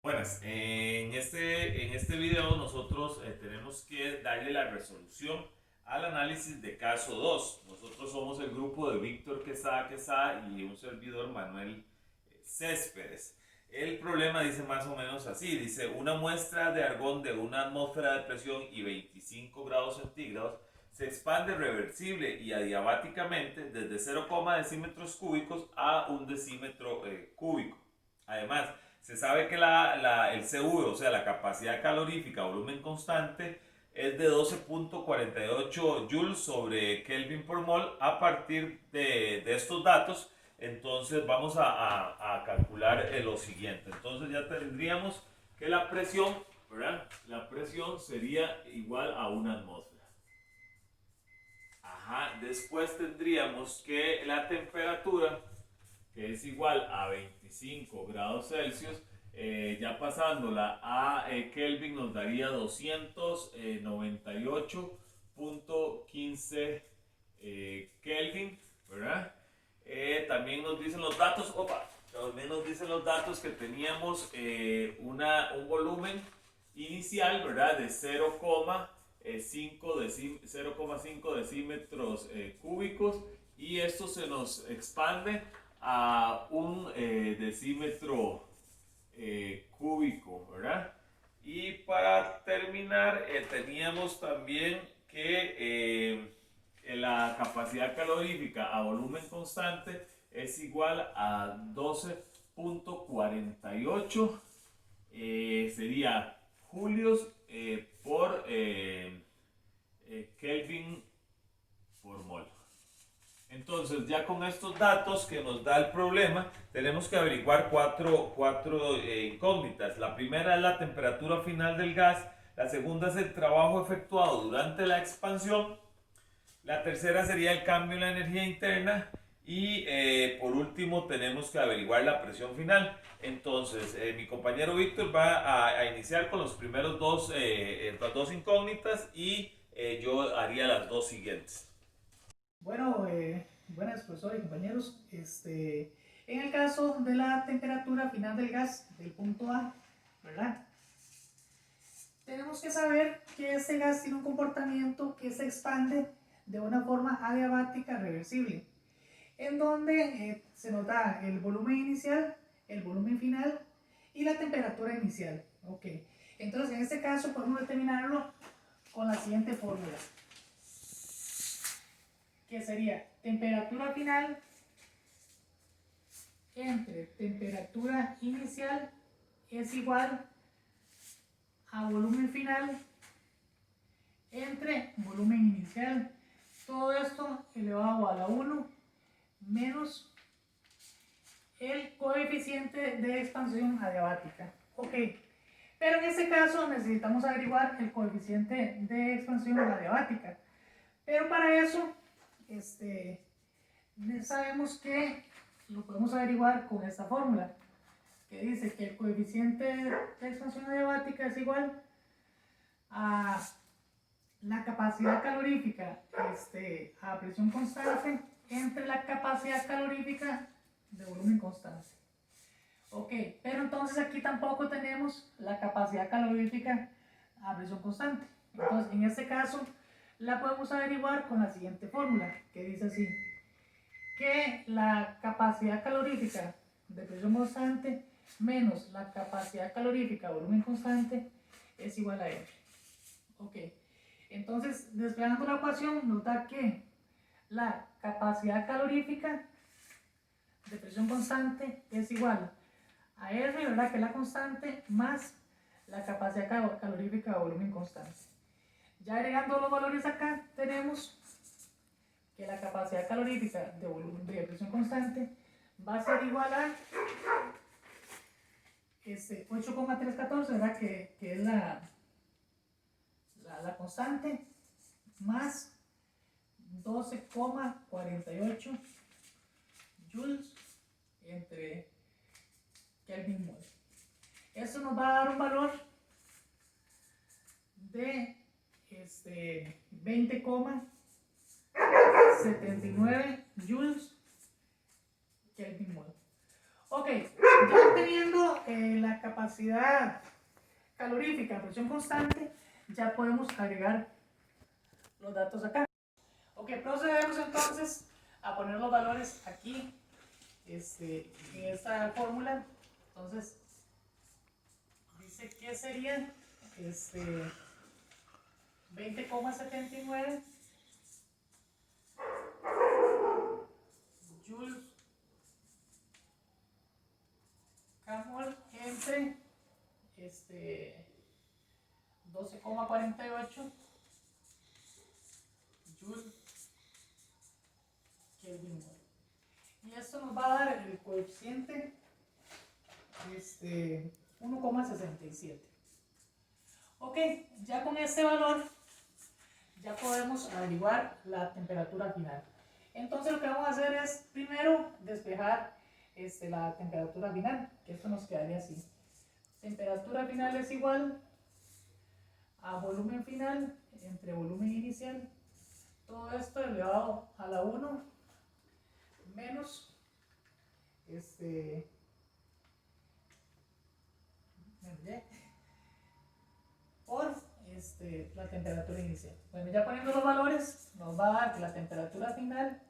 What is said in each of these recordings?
Buenas, en este video nosotros tenemos que darle la resolución al análisis de caso 2. Nosotros somos el grupo de Víctor Quesada y un servidor Manuel Céspedes. El problema dice más o menos así, dice una muestra de argón de una atmósfera de presión y 25 grados centígrados se expande reversible y adiabáticamente desde 0, decímetros cúbicos a 1 decímetro cúbico. Además, se sabe que el CV, o sea, la capacidad calorífica a volumen constante, es de 12.48 joules sobre Kelvin por mol. A partir de estos datos, entonces vamos a calcular lo siguiente. Entonces ya tendríamos que la presión, ¿verdad? La presión sería igual a una atmósfera. Ajá, después tendríamos que la temperatura, que es igual a 25 grados Celsius, ya pasándola a Kelvin nos daría 298.15 Kelvin, ¿verdad? También nos dicen los datos, también nos dicen los datos que teníamos un volumen inicial, ¿verdad? De 0,5 decímetros cúbicos, y esto se nos expande a un decímetro cúbico, ¿verdad? Y para terminar, teníamos también que la capacidad calorífica a volumen constante es igual a 12.48, sería julios por Kelvin por mol. Entonces, ya con estos datos que nos da el problema, tenemos que averiguar cuatro incógnitas. La primera es la temperatura final del gas, la segunda es el trabajo efectuado durante la expansión, la tercera sería el cambio en la energía interna y por último tenemos que averiguar la presión final. Entonces, mi compañero Víctor va a iniciar con los primeros las dos incógnitas y yo haría las dos siguientes. Bueno, buenas profesor y compañeros. En el caso de la temperatura final del gas del punto A, ¿verdad? Tenemos que saber que este gas tiene un comportamiento que se expande de una forma adiabática reversible, en donde se nos da el volumen inicial, el volumen final y la temperatura inicial. Ok, entonces en este caso podemos determinarlo con la siguiente fórmula, que sería temperatura final entre temperatura inicial es igual a volumen final entre volumen inicial. Todo esto elevado a la 1 menos el coeficiente de expansión adiabática. Ok, pero en este caso necesitamos averiguar el coeficiente de expansión adiabática. Pero para eso, sabemos que lo podemos averiguar con esta fórmula, que dice que el coeficiente de expansión adiabática es igual a la capacidad calorífica a presión constante entre la capacidad calorífica de volumen constante. Ok, pero entonces aquí tampoco tenemos la capacidad calorífica a presión constante. Entonces, en este caso, la podemos averiguar con la siguiente fórmula, que dice así, que la capacidad calorífica de presión constante menos la capacidad calorífica a volumen constante es igual a F. Ok, entonces desplegando la ecuación nos da que la capacidad calorífica de presión constante es igual a R, ¿verdad? Que es la constante, más la capacidad calorífica a volumen constante. Ya agregando los valores acá, tenemos que la capacidad calorífica de presión constante va a ser igual a 8,314, ¿verdad? Que es la constante, más 12,48 joules entre Kelvin mol. Eso nos va a dar un valor de 20,79 joules Kelvin mol. Ok, ya teniendo la capacidad calorífica a presión constante, ya podemos agregar los datos acá. Ok, procedemos entonces a poner los valores aquí en esta fórmula. Entonces, dice que serían 20,79 joules Camol entre 12,48 joules Kelvin mol. Y esto nos va a dar el coeficiente 1,67. Ok, ya con este valor ya podemos averiguar la temperatura final. Entonces lo que vamos a hacer es primero despejar la temperatura final, que esto nos quedaría así. Temperatura final es igual a volumen final entre volumen inicial. Todo esto elevado a la 1 menos por la temperatura inicial. Bueno, ya poniendo los valores, nos va a dar que la temperatura final,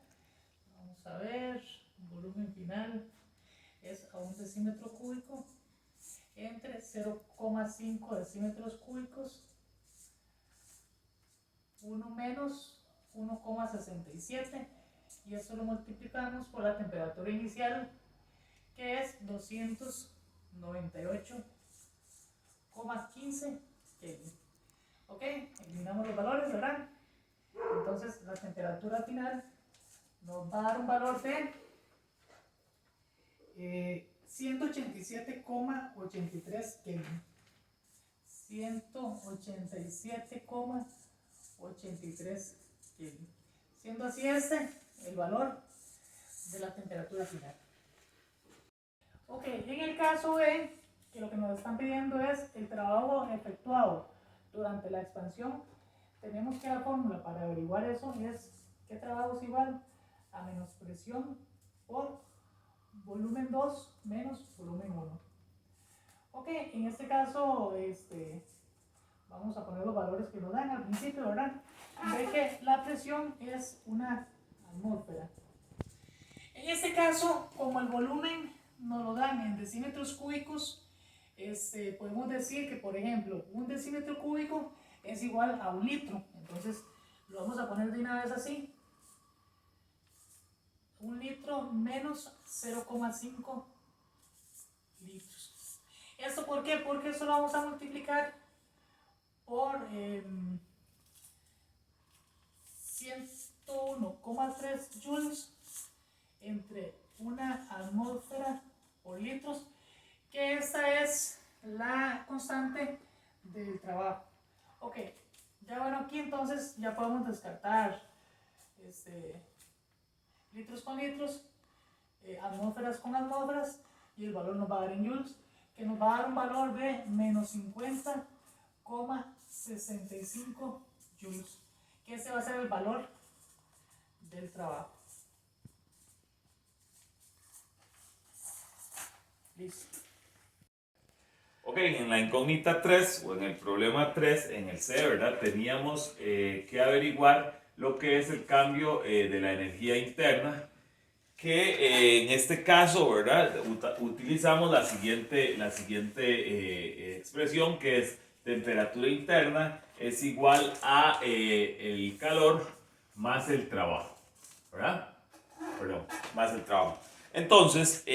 vamos a ver, volumen final es a 1 decímetro cúbico entre 0,5 decímetros cúbicos, 1 menos 1,67, y esto lo multiplicamos por la temperatura inicial, que es 298,15 Kelvin. Ok, eliminamos los valores, ¿verdad? Entonces la temperatura final nos va a dar un valor de 187,83 Kelvin. 187,83 Kelvin. Siendo así el valor de la temperatura final. Ok, en el caso B, que lo que nos están pidiendo es el trabajo efectuado durante la expansión, tenemos que la fórmula para averiguar eso es que trabajo es igual a menos presión por volumen 2 menos volumen 1. Ok, en este caso vamos a poner los valores que nos dan al principio, ¿verdad? Ve que la presión es una atmósfera. En este caso, como el volumen nos lo dan en decímetros cúbicos, podemos decir que, por ejemplo, un decímetro cúbico es igual a un litro. Entonces, lo vamos a poner de una vez así. Un litro menos 0,5 litros. ¿Esto por qué? Porque eso lo vamos a multiplicar por 101,3 joules entre una atmósfera por litros, que esta es la constante del trabajo. Ok, ya bueno, aquí entonces ya podemos descartar litros con litros, atmósferas con atmósferas, y el valor nos va a dar en joules, que nos va a dar un valor de menos 50,65 joules, que ese va a ser el valor del trabajo. Listo. Ok, en la incógnita 3 o en el problema 3, en el C, ¿verdad? Teníamos que averiguar lo que es el cambio de la energía interna, que en este caso, ¿verdad? Utilizamos la siguiente expresión, que es temperatura interna es igual a el calor más el trabajo, ¿verdad? Perdón, más el trabajo. Entonces,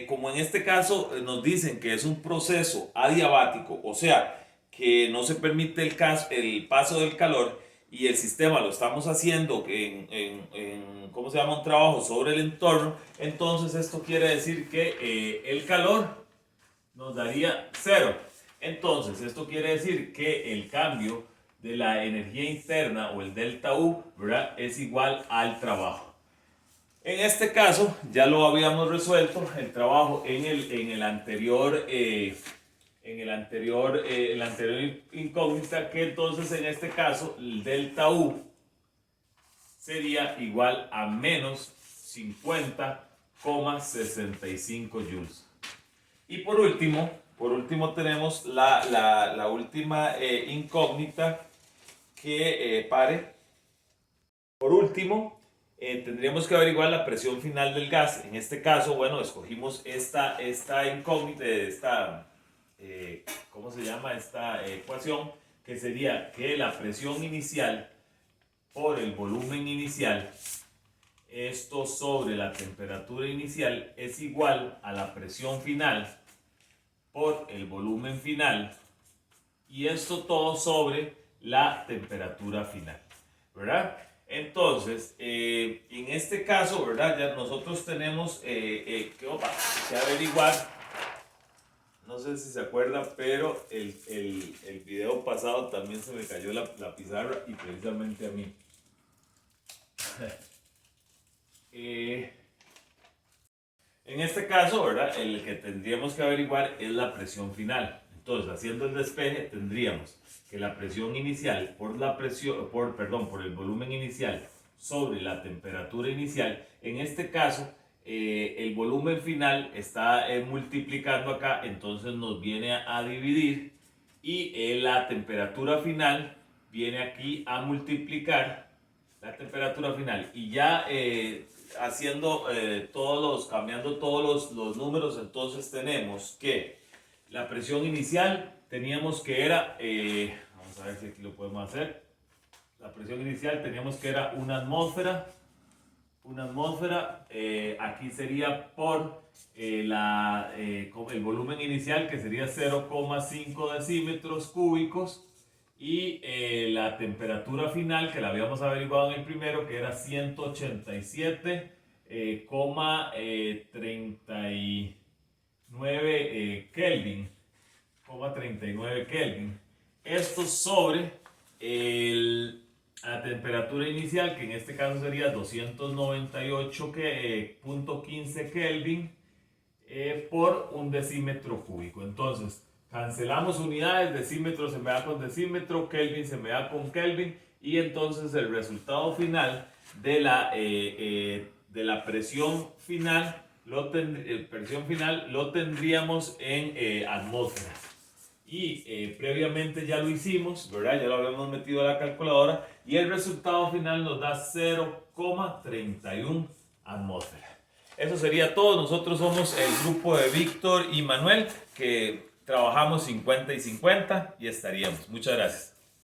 como en este caso nos dicen que es un proceso adiabático, o sea, que no se permite el paso del calor y el sistema lo estamos haciendo ¿cómo se llama? Un trabajo sobre el entorno, entonces esto quiere decir que el calor nos daría cero. Entonces, esto quiere decir que el cambio de la energía interna o el delta U, ¿verdad? Es igual al trabajo. En este caso ya lo habíamos resuelto el trabajo en el anterior incógnita, que entonces en este caso el delta U sería igual a menos 50 0,65 joules. Y por último tenemos la última incógnita que Por último, tendríamos que averiguar la presión final del gas. En este caso, bueno, escogimos esta incógnita, ¿cómo se llama? Esta ecuación, que sería que la presión inicial por el volumen inicial, esto sobre la temperatura inicial, es igual a la presión final por el volumen final, y esto todo sobre la temperatura final, ¿verdad? Entonces, en este caso, ¿verdad? Ya nosotros tenemos que averiguar, no sé si se acuerdan, pero el video pasado también se me cayó la pizarra, y precisamente a mí. En este caso, ¿verdad? El que tendríamos que averiguar es la presión final. Entonces, haciendo el despeje, tendríamos que la presión inicial por el volumen inicial sobre la temperatura inicial. En este caso, el volumen final está multiplicando acá, entonces nos viene a dividir, y la temperatura final viene aquí a multiplicar la temperatura final. Y ya cambiando todos los números, entonces tenemos que la presión inicial teníamos que era, vamos a ver si aquí lo podemos hacer. La presión inicial teníamos que era una atmósfera. Aquí sería por el volumen inicial, que sería 0,5 decímetros cúbicos, y la temperatura final, que la habíamos averiguado en el primero, que era 187,39 Kelvin. Esto sobre la temperatura inicial, que en este caso sería 298,15 Kelvin por un decímetro cúbico. Entonces, cancelamos unidades, decímetro se me da con decímetro, Kelvin se me da con Kelvin, y entonces el resultado final de la presión final lo tendríamos en atmósferas. Y previamente ya lo hicimos, ¿verdad? Ya lo habíamos metido a la calculadora, y el resultado final nos da 0,31 atmósferas. Eso sería todo. Nosotros somos el grupo de Víctor y Manuel, que trabajamos 50 y 50, y estaríamos. Muchas gracias.